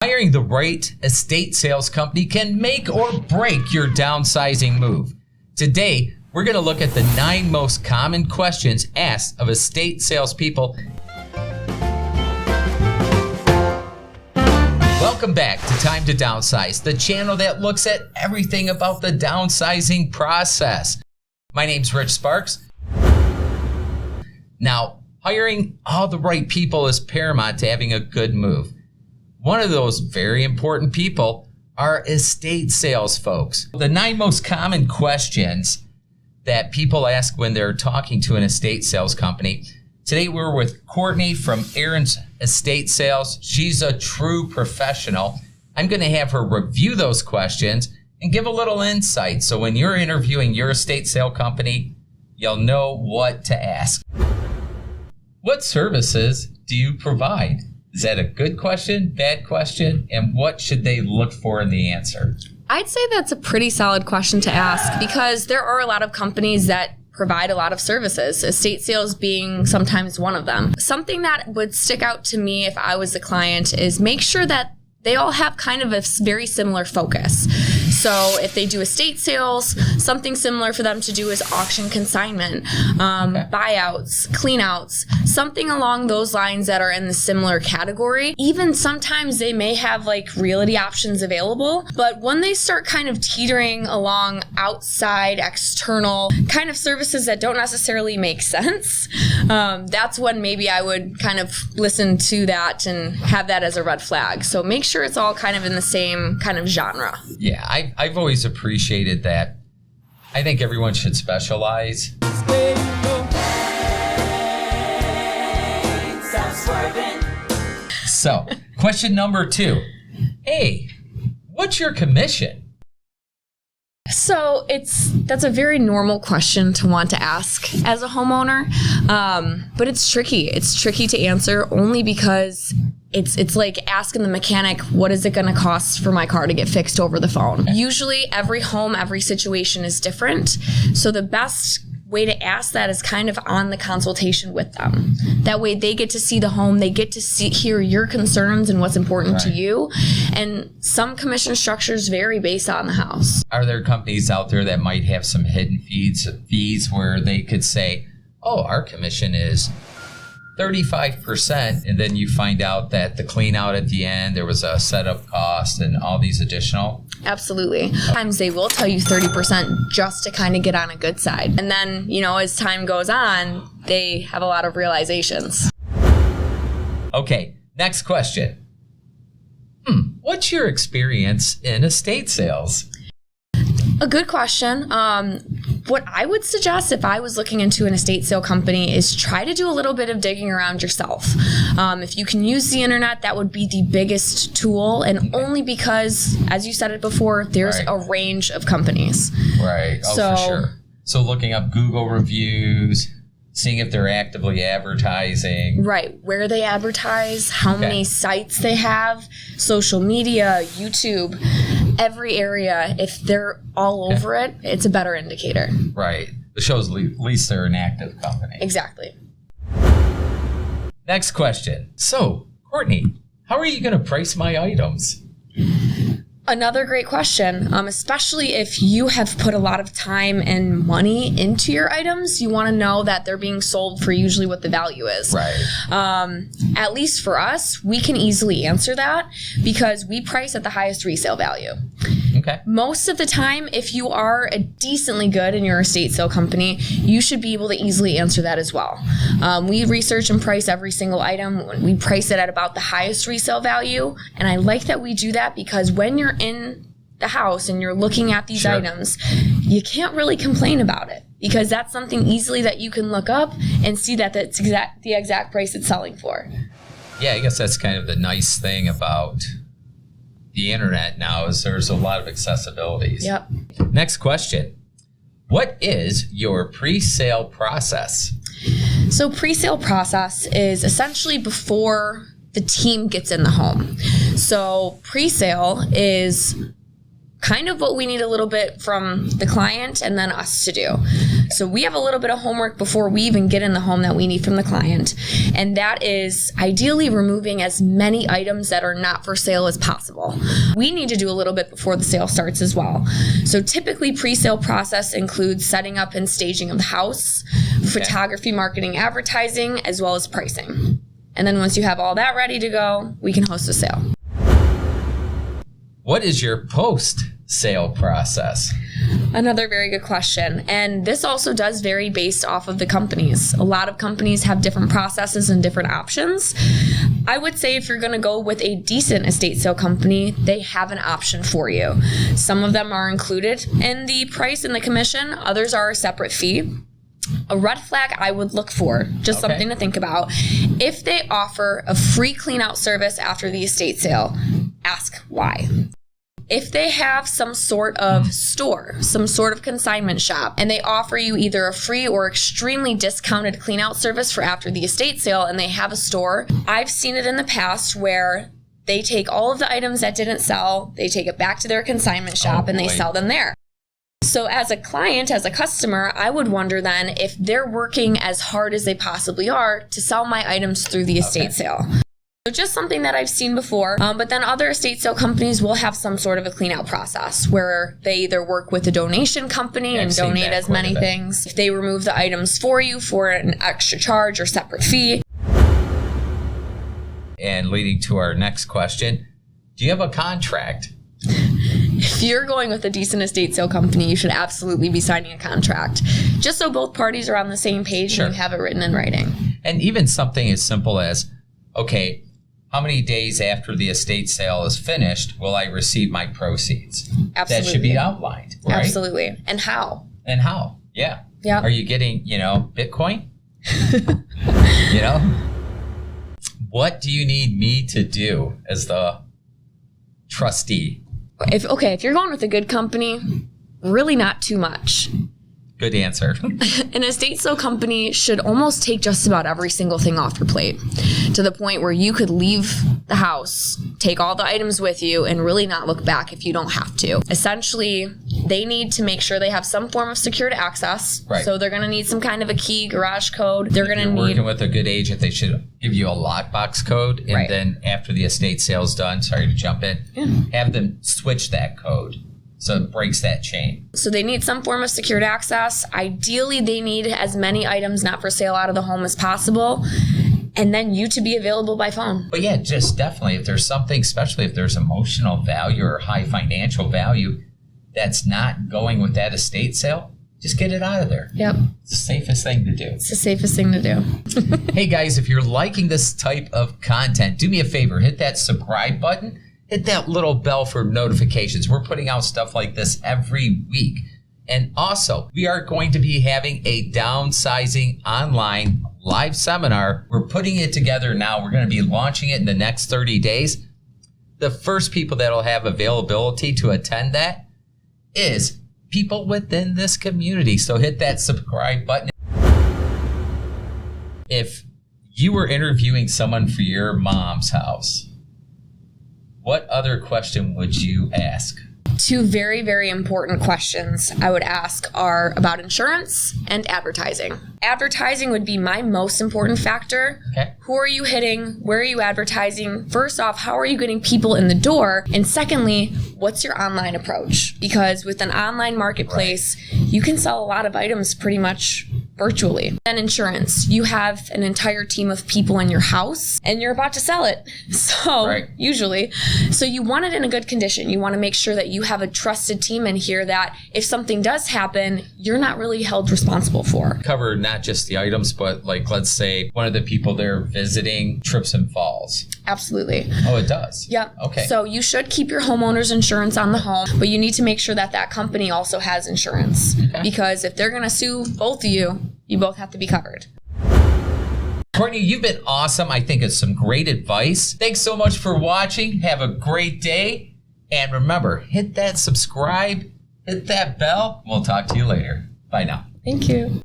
Hiring the right estate sales company can make or break your downsizing move. Today, we're going to look at the 9 most common questions asked of estate salespeople. Welcome back to Time to Downsize, the channel that looks at everything about the downsizing process. My name's Rich Sparks. Now, hiring all the right people is paramount to having a good move. One of those very important people are estate sales folks. The 9 most common questions that people ask when they're talking to an estate sales company. Today we're with Courtney from Aaron's Estate Sales. She's a true professional. I'm going to have her review those questions and give a little insight. So when you're interviewing your estate sale company, you'll know what to ask. What services do you provide? Is that a good question, bad question? And what should they look for in the answer? I'd say that's a pretty solid question to ask because there are a lot of companies that provide a lot of services, estate sales being sometimes one of them. Something that would stick out to me if I was the client is make sure that they all have kind of a very similar focus. So if they do estate sales, something similar for them to do is auction consignment, buyouts, cleanouts, something along those lines that are in the similar category. Even sometimes they may have like realty options available, but when they start kind of teetering along outside, external kind of services that don't necessarily make sense, that's when maybe I would kind of listen to that and have that as a red flag. So make sure it's all kind of in the same kind of genre. Yeah, I've always appreciated that. I think everyone should specialize. So, question number 2. Hey, what's your commission? So that's a very normal question to want to ask as a homeowner, but it's tricky. It's tricky to answer only because it's like asking the mechanic, what is it going to cost for my car to get fixed over the phone? Usually every home, every situation is different. So the best way to ask that is kind of on the consultation with them. That way they get to see the home, they get to hear your concerns and what's important to you. And some commission structures vary based on the house. Are there companies out there that might have some hidden fees where they could say, oh, our commission is 35%, and then you find out that the clean out at the end, there was a setup cost and all these additional? Absolutely. Sometimes they will tell you 30% just to kind of get on a good side. And then, as time goes on, they have a lot of realizations. Okay, next question. What's your experience in estate sales? A good question. What I would suggest if I was looking into an estate sale company is try to do a little bit of digging around yourself. If you can use the internet, that would be the biggest tool, and only because, as you said it before, there's a range of companies. Right. Oh, for sure. So looking up Google reviews, seeing if they're actively advertising. Right. Where they advertise, how many sites they have, social media, YouTube, every area. If they're all over it, it's a better indicator. Right. It shows at least they're an active company. Exactly. Next question. So, Courtney, how are you going to price my items? Another great question, especially if you have put a lot of time and money into your items, you want to know that they're being sold for usually what the value is. Right. At least for us, we can easily answer that because we price at the highest resale value. Okay. Most of the time, if you are a decently good in your estate sale company, you should be able to easily answer that as well. We research and price every single item. We price it at about the highest resale value. And I like that we do that because when you're in the house and you're looking at these items, you can't really complain about it because that's something easily that you can look up and see that that's the exact price it's selling for. Yeah, I guess that's kind of the nice thing about the internet now is there's a lot of accessibilities. Yep. Next question. What is your pre-sale process? So pre-sale process is essentially before the team gets in the home. So pre-sale is kind of what we need a little bit from the client and then us to do. So we have a little bit of homework before we even get in the home that we need from the client. And that is ideally removing as many items that are not for sale as possible. We need to do a little bit before the sale starts as well. So typically pre-sale process includes setting up and staging of the house, photography, marketing, advertising, as well as pricing. And then once you have all that ready to go, we can host a sale. What is your post-sale process? Another very good question. And this also does vary based off of the companies. A lot of companies have different processes and different options. I would say if you're going to go with a decent estate sale company, they have an option for you. Some of them are included in the price and the commission. Others are a separate fee. A red flag I would look for, just something to think about. If they offer a free clean out service after the estate sale, ask why. If they have some sort of store, some sort of consignment shop, and they offer you either a free or extremely discounted clean out service for after the estate sale and they have a store, I've seen it in the past where they take all of the items that didn't sell, they take it back to their consignment shop and they sell them there. So as a client, as a customer, I would wonder then if they're working as hard as they possibly are to sell my items through the estate sale. So just something that I've seen before, but then other estate sale companies will have some sort of a clean out process where they either work with a donation company and donate as many things. If they remove the items for you for an extra charge or separate fee. And leading to our next question, do you have a contract? If you're going with a decent estate sale company, you should absolutely be signing a contract, just so both parties are on the same page and you have it written in writing. And even something as simple as, okay, how many days after the estate sale is finished will I receive my proceeds? Absolutely. That should be outlined, right? Absolutely. And how? Yeah. Yeah. Are you getting, Bitcoin? What do you need me to do as the trustee? If you're going with a good company, really not too much. Good answer. An estate sale company should almost take just about every single thing off your plate to the point where you could leave the house, take all the items with you, and really not look back if you don't have to. Essentially, they need to make sure they have some form of secured access. Right. So they're going to need some kind of a key, garage code. They're going to need... working with a good agent, they should give you a lockbox code. And then after the estate sale's done, sorry to jump in, have them switch that code. So it breaks that chain. So they need some form of secured access. Ideally, they need as many items not for sale out of the home as possible. And then you to be available by phone. But yeah, just definitely. If there's something, especially if there's emotional value or high financial value that's not going with that estate sale, just get it out of there. Yep. It's the safest thing to do. It's the safest thing to do. Hey guys, if you're liking this type of content, do me a favor, hit that subscribe button. Hit that little bell for notifications. We're putting out stuff like this every week. And also, we are going to be having a downsizing online live seminar. We're putting it together now. We're going to be launching it in the next 30 days. The first people that will have availability to attend that is people within this community. So hit that subscribe button. If you were interviewing someone for your mom's house, what other question would you ask? Two very, very important questions I would ask are about insurance and advertising. Advertising would be my most important factor. Okay. Who are you hitting? Where are you advertising? First off, how are you getting people in the door? And secondly, what's your online approach? Because with an online marketplace, you can sell a lot of items pretty much virtually. Then insurance, you have an entire team of people in your house and you're about to sell it. So usually, so you want it in a good condition. You want to make sure that you have a trusted team in here that if something does happen, you're not really held responsible for. Cover not just the items, but like, let's say one of the people they're visiting trips and falls. Absolutely. Oh, it does? Yep. Okay. So you should keep your homeowner's insurance on the home, but you need to make sure that that company also has insurance. Okay. Because if they're going to sue both of you, you both have to be covered. Courtney, you've been awesome. I think it's some great advice. Thanks so much for watching. Have a great day. And remember, hit that subscribe, hit that bell. We'll talk to you later. Bye now. Thank you.